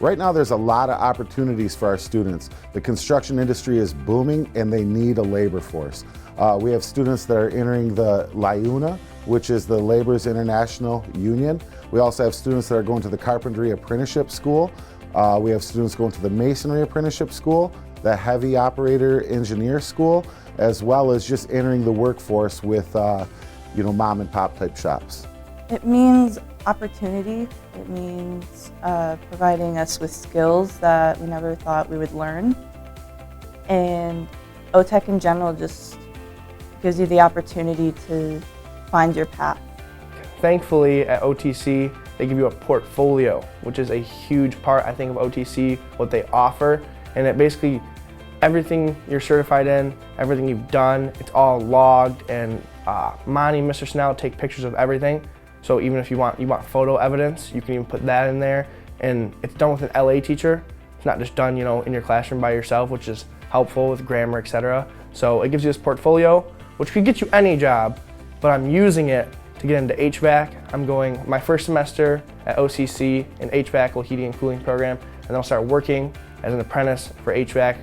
Right now there's a lot of opportunities for our students. The construction industry is booming and they need a labor force. We have students that are entering the LIUNA, which is the Labor's International Union. We also have students that are going to the Carpentry Apprenticeship School. We have students going to the Masonry Apprenticeship School, the Heavy Operator Engineer School, as well as just entering the workforce with mom and pop type shops. It means opportunity. It means providing us with skills that we never thought we would learn. And OTech in general just gives you the opportunity to find your path. Thankfully at OTC, they give you a portfolio, which is a huge part, I think, of OTC, what they offer. And it basically, everything you're certified in, everything you've done, it's all logged, and Monty and Mr. Snell take pictures of everything. So even if you want photo evidence, you can even put that in there. And it's done with an LA teacher. It's not just done, in your classroom by yourself, which is helpful with grammar, etc. So it gives you this portfolio, which could get you any job, but I'm using it to get into HVAC. I'm going my first semester at OCC in HVAC, or heating and cooling program, and then I'll start working as an apprentice for HVAC.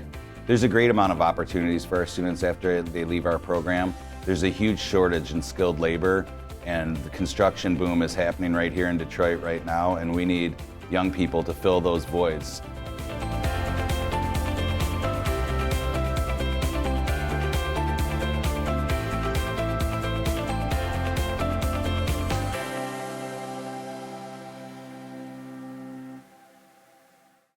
There's a great amount of opportunities for our students after they leave our program. There's a huge shortage in skilled labor, and the construction boom is happening right here in Detroit right now, and we need young people to fill those voids.